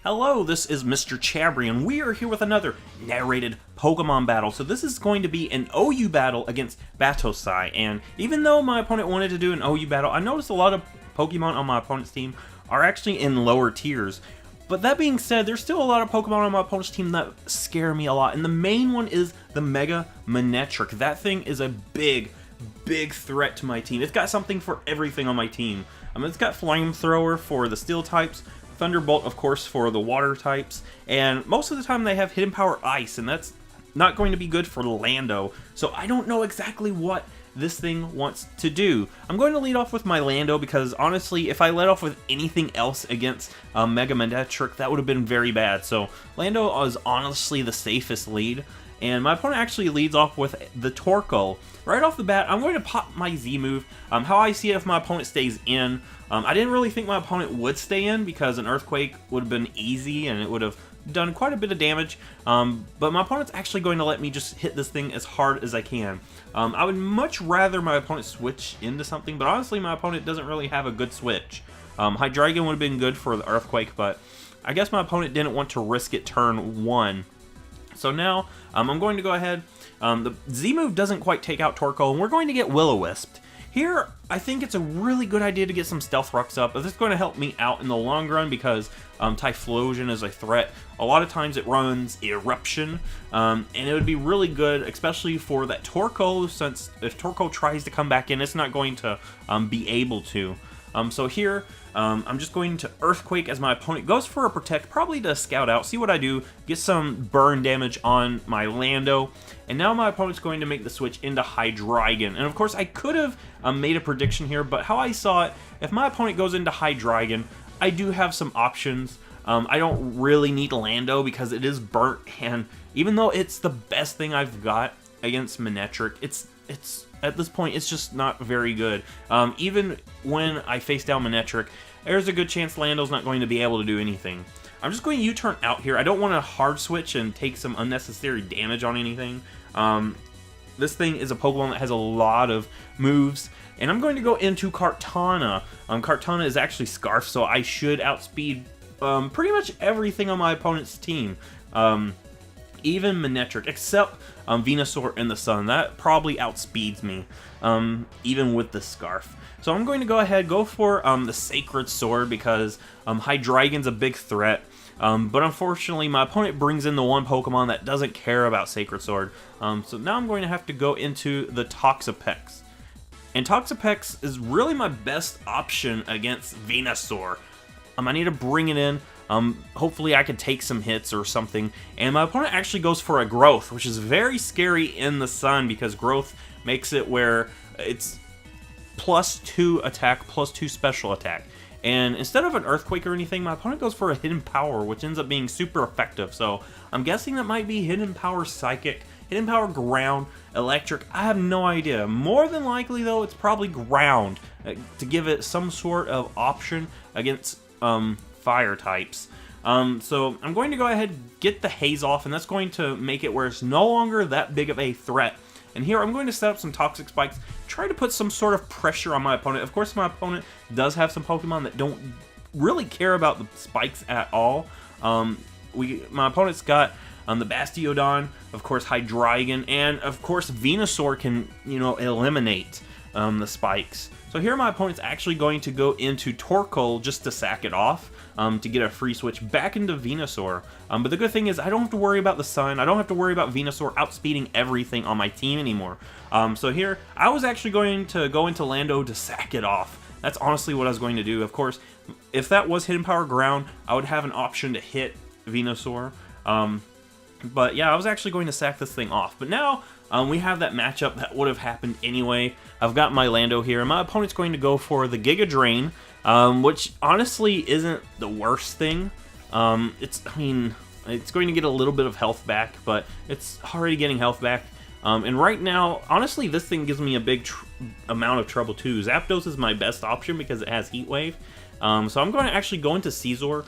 Hello, this is Mr. Chabry, and we are here with another narrated Pokemon battle. So this is going to be an OU battle against Bastiodon, and even though my opponent wanted to do an OU battle, I noticed a lot of Pokemon on my opponent's team are actually in lower tiers. But that being said, there's still a lot of Pokemon on my opponent's team that scare me a lot, and the main one is the Mega Manectric. That thing is a big threat to my team. It's got something for everything on my team. It's got Flamethrower for the Steel types, Thunderbolt, of course, for the water types, and most of the time they have Hidden Power Ice, and that's not going to be good for Lando, so I don't know exactly what this thing wants to do. I'm going to lead off with my Lando because, honestly, if I led off with anything else against Mega Manectric, that would have been very bad, so Lando is honestly the safest lead, and my opponent actually leads off with the Torkoal. Right off the bat, I'm going to pop my Z move. How I see it, if my opponent stays in, I didn't really think my opponent would stay in because an Earthquake would have been easy and it would have done quite a bit of damage, but my opponent's actually going to let me just hit this thing as hard as I can. I would much rather my opponent switch into something, but honestly my opponent doesn't really have a good switch. Hydreigon would have been good for the Earthquake, but I guess my opponent didn't want to risk it turn 1. So now, I'm going to go ahead. The Z move doesn't quite take out Torkoal, and we're going to get Will-O-Wisp. Here, I think it's a really good idea to get some Stealth Rocks up. This is going to help me out in the long run because Typhlosion is a threat. A lot of times it runs Eruption, and it would be really good, especially for that Torkoal, since if Torkoal tries to come back in, it's not going to be able to. So here, I'm just going to Earthquake as my opponent goes for a Protect, probably to scout out, see what I do, get some burn damage on my Lando, and now my opponent's going to make the switch into Hydreigon. And of course, I could have made a prediction here, but how I saw it, if my opponent goes into Hydreigon, I do have some options. I don't really need Lando because it is burnt, and even though it's the best thing I've got against Manectric, it's at this point, it's just not very good. Even when I face down Manectric, there's a good chance Lando's not going to be able to do anything. I'm just going to U-turn out here. I don't want to hard switch and take some unnecessary damage on anything. This thing is a Pokemon that has a lot of moves, and I'm going to go into Kartana. Kartana is actually Scarf, so I should outspeed pretty much everything on my opponent's team. Even Manectric, except Venusaur in the Sun. That probably outspeeds me, even with the Scarf. So I'm going to go ahead, go for the Sacred Sword because Hydreigon's a big threat. But unfortunately, my opponent brings in the one Pokemon that doesn't care about Sacred Sword. So now I'm going to have to go into the Toxapex. And Toxapex is really my best option against Venusaur. I need to bring it in. Hopefully I can take some hits or something. And my opponent actually goes for a Growth, which is very scary in the Sun because Growth makes it where it's +2 attack, +2 special attack. And instead of an Earthquake or anything, my opponent goes for a Hidden Power, which ends up being super effective. So I'm guessing that might be Hidden Power Psychic, Hidden Power Ground, Electric. I have no idea. More than likely, though, it's probably Ground to give it some sort of option against fire types. So I'm going to go ahead and get the Haze off, and that's going to make it where it's no longer that big of a threat. And here I'm going to set up some Toxic Spikes, try to put some sort of pressure on my opponent. Of course, my opponent does have some Pokemon that don't really care about the spikes at all. My opponent's got the Bastiodon, of course Hydreigon, and of course Venusaur can, eliminate the spikes. So here my opponent's actually going to go into Torkoal just to sack it off, to get a free switch back into Venusaur. But the good thing is I don't have to worry about the Sun. I don't have to worry about Venusaur outspeeding everything on my team anymore. So here, I was actually going to go into Lando to sack it off. That's honestly what I was going to do. Of course, if that was Hidden Power Ground, I would have an option to hit Venusaur. But yeah, I was actually going to sack this thing off. But now, we have that matchup that would have happened anyway. I've got my Lando here, and my opponent's going to go for the Giga Drain, which honestly isn't the worst thing. It's going to get a little bit of health back, but it's already getting health back. And right now, honestly, this thing gives me a big amount of trouble too. Zapdos is my best option because it has Heat Wave. So I'm going to actually go into Scizor.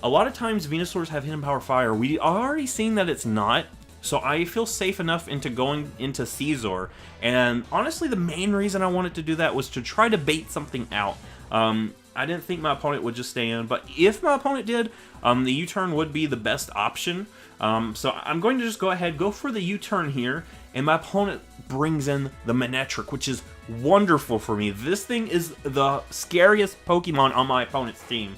A lot of times Venusaurs have Hidden Power Fire. We already seen that it's not. So I feel safe enough into going into Scizor, and honestly the main reason I wanted to do that was to try to bait something out. I didn't think my opponent would just stay in, but if my opponent did, the U-turn would be the best option. So I'm going to just go ahead, go for the U-turn here, and my opponent brings in the Manectric, which is wonderful for me. This thing is the scariest Pokemon on my opponent's team,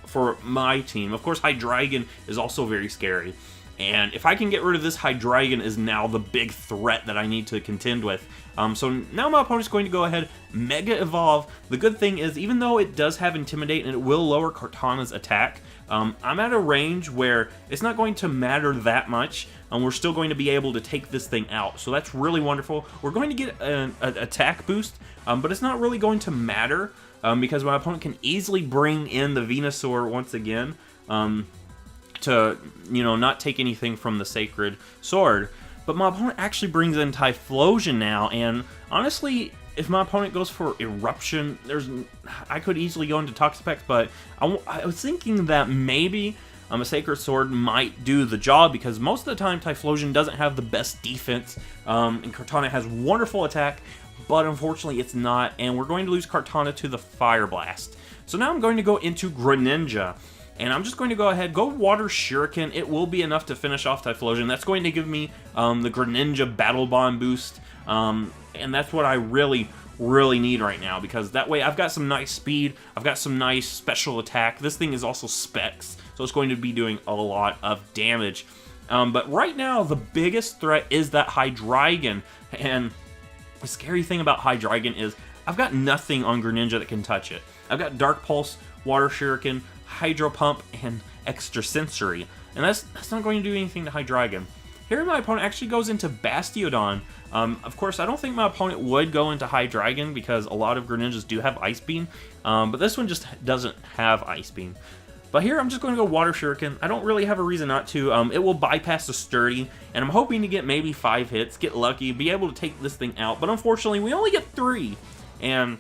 for my team. Of course, Hydreigon is also very scary. And if I can get rid of this, Hydreigon is now the big threat that I need to contend with. So now my opponent's going to go ahead, Mega Evolve. The good thing is, even though it does have Intimidate and it will lower Kartana's attack, I'm at a range where it's not going to matter that much, and we're still going to be able to take this thing out. So that's really wonderful. We're going to get an attack boost, but it's not really going to matter, because my opponent can easily bring in the Venusaur once again, to, you know, not take anything from the Sacred Sword. But my opponent actually brings in Typhlosion now, and honestly, if my opponent goes for Eruption, I could easily go into Toxapex, but I was thinking that maybe a Sacred Sword might do the job, because most of the time Typhlosion doesn't have the best defense, and Kartana has wonderful attack, but unfortunately it's not, and we're going to lose Kartana to the Fire Blast. So now I'm going to go into Greninja. And I'm just going to go ahead, go Water Shuriken. It will be enough to finish off Typhlosion. That's going to give me the Greninja Battle Bond boost. And that's what I really need right now, because that way I've got some nice speed. I've got some nice special attack. This thing is also Specs, so it's going to be doing a lot of damage. But right now, the biggest threat is that Hydreigon. And the scary thing about Hydreigon is I've got nothing on Greninja that can touch it. I've got Dark Pulse, Water Shuriken, Hydro Pump, and Extrasensory, and that's not going to do anything to Hydreigon. Here my opponent actually goes into Bastiodon. Of course, I don't think my opponent would go into Hydreigon, because a lot of Greninjas do have Ice Beam, but this one just doesn't have Ice Beam. But here I'm just going to go Water Shuriken. I don't really have a reason not to. It will bypass the Sturdy, and I'm hoping to get maybe 5 hits, get lucky, be able to take this thing out, but unfortunately we only get 3, and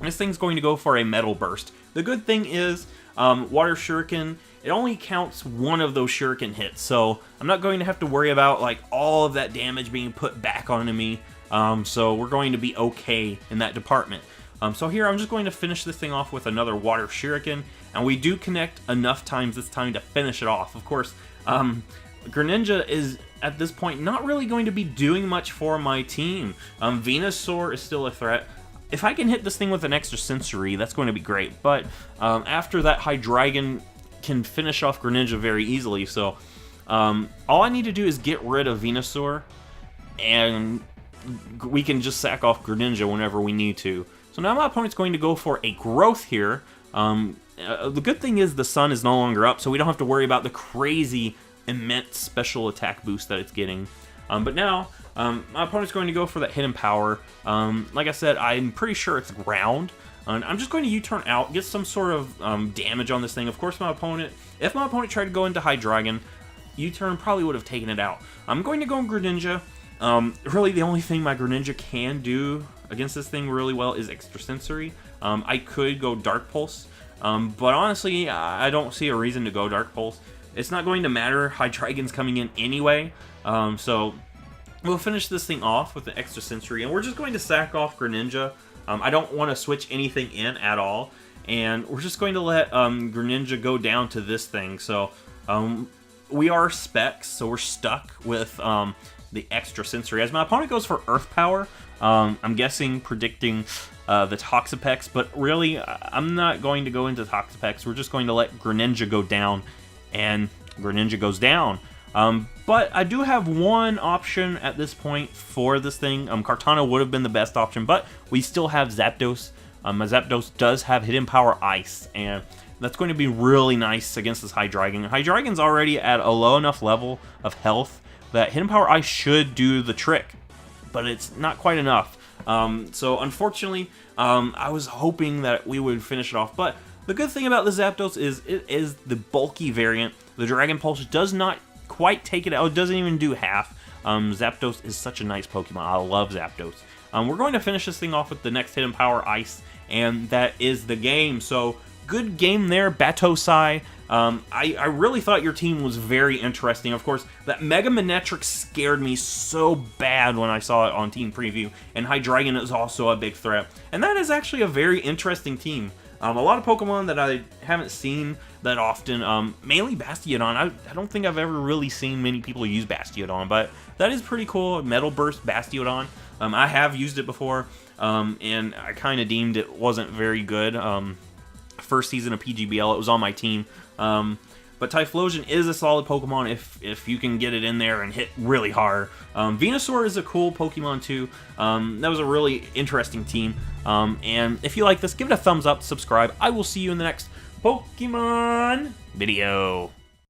this thing's going to go for a Metal Burst. The good thing is, Water Shuriken, it only counts one of those Shuriken hits, so I'm not going to have to worry about like all of that damage being put back onto me, so we're going to be okay in that department. So here I'm just going to finish this thing off with another Water Shuriken, and we do connect enough times this time to finish it off. Of course, Greninja is at this point not really going to be doing much for my team. Venusaur is still a threat. If I can hit this thing with an Extrasensory, that's going to be great. But after that, Hydreigon can finish off Greninja very easily. So all I need to do is get rid of Venusaur, and we can just sack off Greninja whenever we need to. So now my opponent's going to go for a Growth here. The good thing is the sun is no longer up, so we don't have to worry about the crazy, immense special attack boost that it's getting. But now, my opponent's going to go for that Hidden Power. Like I said, I'm pretty sure it's Ground. And I'm just going to U-turn out, get some sort of damage on this thing. Of course, if my opponent tried to go into Hydreigon, U-turn probably would have taken it out. I'm going to go in Greninja. Really, the only thing my Greninja can do against this thing really well is Extrasensory. I could go Dark Pulse, but honestly, I don't see a reason to go Dark Pulse. It's not going to matter. Hydreigon's coming in anyway. So we'll finish this thing off with the Extrasensory, and we're just going to sack off Greninja. I don't want to switch anything in at all, and we're just going to let Greninja go down to this thing. So we are Specs, so we're stuck with the Extrasensory. As my opponent goes for Earth Power, I'm guessing, predicting the Toxapex, but really, I'm not going to go into Toxapex. We're just going to let Greninja go down, and Greninja goes down. But I do have one option at this point for this thing. Kartana would have been the best option, but we still have Zapdos. Zapdos does have Hidden Power Ice, and that's going to be really nice against this Hydreigon. Hydreigon's already at a low enough level of health that Hidden Power Ice should do the trick, but it's not quite enough. So unfortunately, I was hoping that we would finish it off, but the good thing about the Zapdos is it is the bulky variant. The Dragon Pulse does not quite take it out. It doesn't even do half. Zapdos is such a nice Pokemon. I love Zapdos. We're going to finish this thing off with the next Hidden Power Ice, and that is the game. So good game there, Batosai. I really thought your team was very interesting. Of course, that Mega Manectric scared me so bad when I saw it on Team Preview, and Hydreigon is also a big threat. And that is actually a very interesting team. A lot of Pokemon that I haven't seen that often, mainly Bastiodon. I don't think I've ever really seen many people use Bastiodon, but that is pretty cool. Metal Burst Bastiodon. I have used it before, and I kind of deemed it wasn't very good. First season of PGBL, it was on my team. But Typhlosion is a solid Pokemon if you can get it in there and hit really hard. Venusaur is a cool Pokemon too. That was a really interesting team. And if you like this, give it a thumbs up, subscribe. I will see you in the next Pokemon video.